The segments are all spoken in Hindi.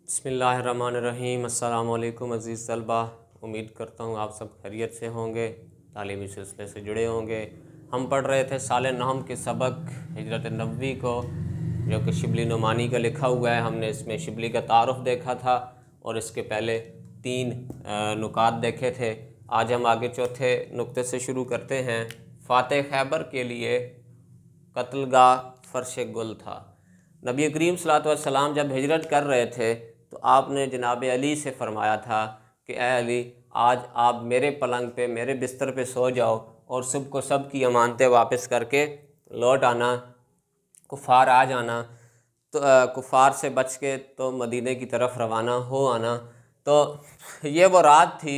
बिस्मिल्लाहिर्रहमानिर्रहीम। अस्सलाम वालेकुम अज़ीज़ तलबा, उम्मीद करता हूँ आप सब खैरियत से होंगे, तालीमी सिलसिले से जुड़े होंगे। हम पढ़ रहे थे साल नहम के सबक हिजरत नबवी को, जो कि शिबली नुमानी का लिखा हुआ है। हमने इसमें शिबली का तारुफ़ देखा था और इसके पहले 3 नुकात देखे थे। आज हम आगे चौथे नुक्ते से शुरू करते हैं। फ़ातह खैबर के लिए कत्लगाह फ़र्श गुल था। नबी करीम सल्लल्लाहु अलैहि वसल्लम जब हिजरत कर रहे थे तो आपने जनाब अली से फ़रमाया था कि ए अली, आज आप मेरे पलंग पे, मेरे बिस्तर पे सो जाओ और सुबह को सब की अमानतें वापस करके लौट आना, कुफ़ार आ जाना, तो कुफ़ार से बच के तो मदीने की तरफ रवाना हो आना। तो ये वो रात थी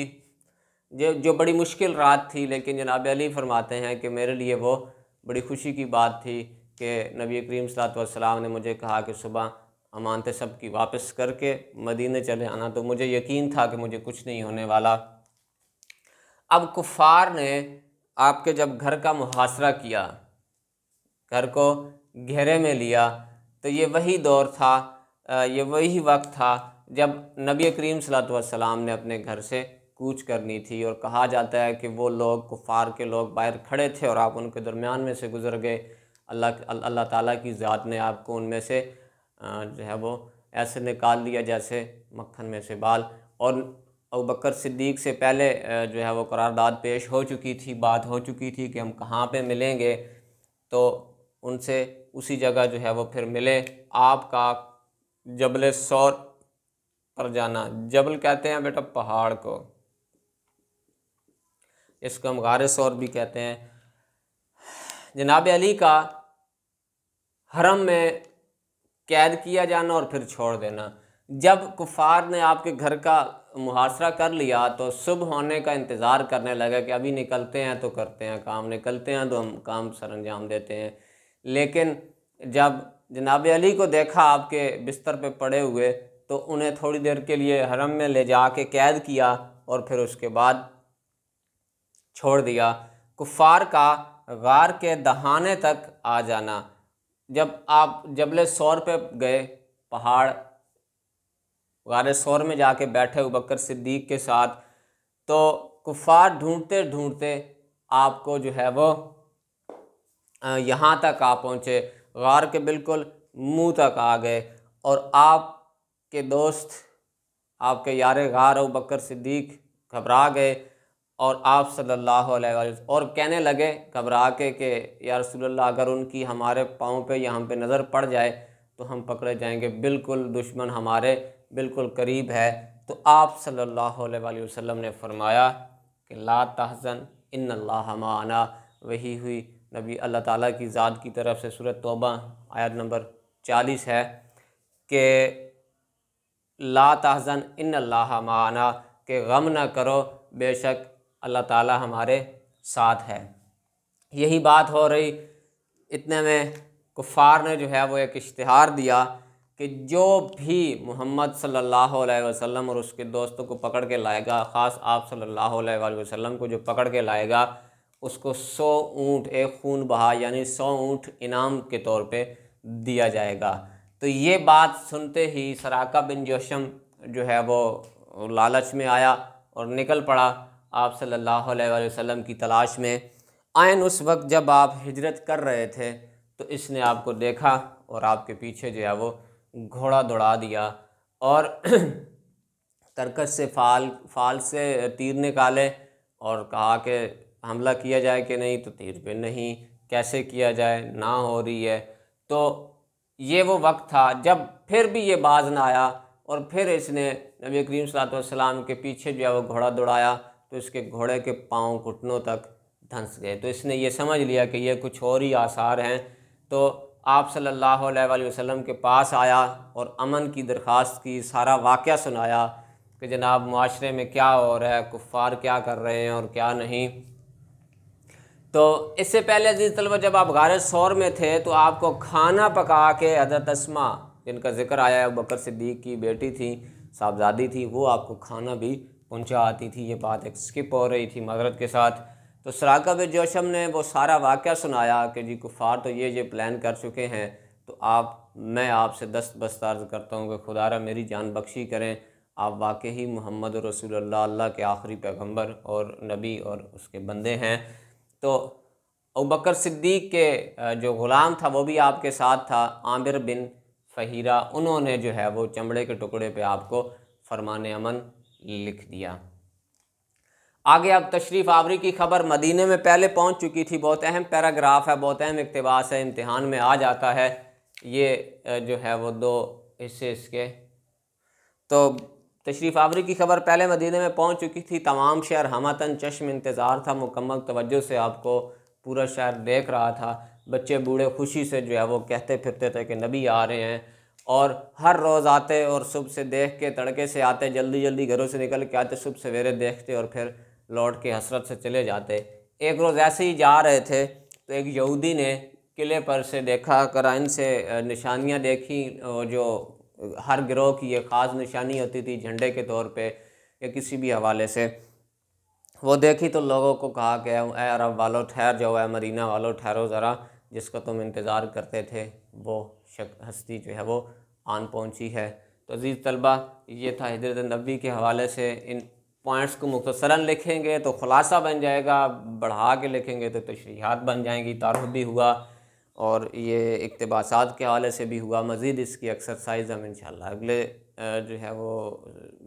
जो बड़ी मुश्किल रात थी, लेकिन जनाब अली फरमाते हैं कि मेरे लिए वो बड़ी खुशी की बात थी कि नबी करीम सल्लल्लाहु अलैहि वसल्लम ने मुझे कहा कि सुबह अमानतें सब की वापस करके मदीने चले आना। तो मुझे यकीन था कि मुझे कुछ नहीं होने वाला। अब कुफ़ार ने आपके जब घर का मुहासरा किया, घर को घेरे में लिया, तो ये वही दौर था, ये वही वक्त था जब नबी करीम सल्लल्लाहु अलैहि वसल्लम ने अपने घर से कूच करनी थी। और कहा जाता है कि वो लोग, कुफ़ार के लोग बाहर खड़े थे और आप उनके दरमियान में से गुज़र गए। अल्लाह ताला की ज़ात ने आपको उनमें से जो है वो ऐसे निकाल लिया जैसे मक्खन में से बाल। और अबू बकर सिद्दीक़ से पहले जो है वो करारदाद पेश हो चुकी थी, बात हो चुकी थी कि हम कहाँ पे मिलेंगे। तो उनसे उसी जगह जो है वो फिर मिले। आपका जबल सौर पर जाना, जबल कहते हैं बेटा पहाड़ को, इसको हम गारे सौर भी कहते हैं। जनाब अली का हरम में कैद किया जाना और फिर छोड़ देना। जब कुफ़ार ने आपके घर का मुहासरा कर लिया तो सुबह होने का इंतज़ार करने लगा कि अभी निकलते हैं तो करते हैं काम, निकलते हैं तो हम काम सर अंजाम देते हैं। लेकिन जब जनाब अली को देखा आपके बिस्तर पे पड़े हुए, तो उन्हें थोड़ी देर के लिए हरम में ले जा के कैद किया और फिर उसके बाद छोड़ दिया। कुफ़ार का गार के दहाने तक आ जाना। जब आप जबल सौर पे गए, पहाड़ गारे सौर में जाके बैठे अबू बकर सिद्दीक़ के साथ, तो कुफ़ार ढूंढते ढूंढते आपको जो है वो यहाँ तक आ पहुँचे, गार के बिल्कुल मुंह तक आ गए। और आपके दोस्त, आपके यार गार अबू बकर सिद्दीक़ घबरा गए और आप सल्लल्लाहु अलैहि वसल्लम और कहने लगे घबरा के कि या रसूलल्लाह, अगर उनकी हमारे पाँव पे या हम पे नज़र पड़ जाए तो हम पकड़े जाएंगे, बिल्कुल दुश्मन हमारे बिल्कुल करीब है। तो आप सल्लल्लाहु अलैहि वसल्लम ने फरमाया कि ला तहज़न इन्नल्लाह माना। वही हुई नबी अल्लाह ताला की ज़ात की तरफ से, सूरत तौबा आयत नंबर 40 है कि ला तहज़न इन्नल्लाह माना, कि गम न करो, बेशक अल्लाह ताला हमारे साथ है। यही बात हो रही, इतने में कुफ़ार ने जो है वो एक इश्तिहार दिया कि जो भी मोहम्मद सल्लल्लाहु अलैहि वसल्लम और उसके दोस्तों को पकड़ के लाएगा, ख़ास आप सल्लल्लाहु अलैहि वसल्लम को जो पकड़ के लाएगा, उसको 100 ऊँट, एक खून बहा यानी 100 ऊँट इनाम के तौर पे दिया जाएगा। तो ये बात सुनते ही सराका बिन जोशम जो है वो लालच में आया और निकल पड़ा आप सल्लल्लाहु अलैहि वसल्लम की तलाश में। आयन उस वक्त जब आप हिजरत कर रहे थे तो इसने आपको देखा और आपके पीछे जो है वो घोड़ा दौड़ा दिया और तरकश से फाल से तीर निकाले और कहा कि हमला किया जाए कि नहीं, तो तीर पे नहीं, कैसे किया जाए, ना हो रही है। तो ये वो वक्त था जब फिर भी ये बाज ना आया और फिर इसने नबी करीम सल्लल्लाहु अलैहि वसल्लम के पीछे जो है वो घोड़ा दौड़ाया, तो इसके घोड़े के पाँव घुटनों तक धंस गए। तो इसने ये समझ लिया कि ये कुछ और ही आसार हैं। तो आप सल्लल्लाहु अलैहि वसल्लम के पास आया और अमन की दरख्वास्त की, सारा वाक़या सुनाया कि जनाब माशरे में क्या हो रहा है, कुफ़ार क्या कर रहे हैं और क्या नहीं। तो इससे पहले अजीज़ तलबा, जब आप गारे सौर में थे तो आपको खाना पका के हज़रत अस्मा, जिनका जिक्र आया है, अबू बकर सिद्दीक़ की बेटी थी, साहबजादी थी, वो आपको खाना भी पहुंचा आती थी। ये बात एक स्किप हो रही थी माज़रत के साथ। तो सराका बिन जोशम ने वो सारा वाक़या सुनाया कि जी कुफ़ार तो ये प्लान कर चुके हैं, तो मैं आपसे दस्तबस्ता अर्ज़ करता हूँ कि खुदारा मेरी जान बख्शी करें, आप वाकई मोहम्मद रसूलुल्लाह अल्लाह के आखिरी पैगंबर और नबी और उसके बंदे हैं। तो अबू बकर सिद्दीक़ के जो ग़ुलाम था वो भी आपके साथ था, आमिर बिन फ़हीरा, उन्होंने जो है वो चमड़े के टुकड़े पे आपको फरमान अमन लिख दिया। आगे अब तशरीफ़ आवरी की ख़बर मदीने में पहले पहुंच चुकी थी। बहुत अहम पैराग्राफ है, बहुत अहम इक़्तिबास है, इम्तिहान में आ जाता है। ये जो है वो दो हिस्से इसके। तो तशरीफ़ आवरी की ख़बर पहले मदीने में पहुंच चुकी थी। तमाम शहर हमतन चश्म इंतज़ार था, मुकम्मल तवज्जो से आपको पूरा शहर देख रहा था। बच्चे बूढ़े खुशी से जो है वो कहते फिरते थे कि नबी आ रहे हैं, और हर रोज़ आते और सुबह से देख के तड़के से आते, जल्दी जल्दी घरों से निकल के आते, सुबह सवेरे देखते और फिर लौट के हसरत से चले जाते। एक रोज़ ऐसे ही जा रहे थे तो एक यहूदी ने किले पर से देखा, कराइन से निशानियाँ देखी, जो हर गिरोह की ये ख़ास निशानी होती थी झंडे के तौर पे या किसी भी हवाले से, वो देखी तो लोगों को कहा कि ऐ अरब वालों ठहर जाओ, ऐ मदीना वालों ठहरो ज़रा, जिसका तुम इंतज़ार करते थे वो हस्ती जो है वो आन पहुंची है। तो अज़ीज़ तलबा, ये था हिजरत नबी के हवाले से। इन पॉइंट्स को मुख्तसरन लिखेंगे तो ख़ुलासा बन जाएगा, बढ़ा के लिखेंगे तो तशरीहात बन जाएंगी। तारुफ भी हुआ और ये इक़्तिबासात के हवाले से भी हुआ। मज़ीद इसकी एक्सरसाइज हम इंशाअल्लाह अगले जो है वो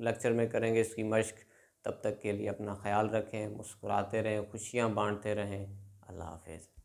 लेक्चर में करेंगे इसकी मश्क। तब तक के लिए अपना ख्याल रखें, मुस्कुराते रहें, खुशियाँ बांटते रहें। अल्लाह हाफ़िज़।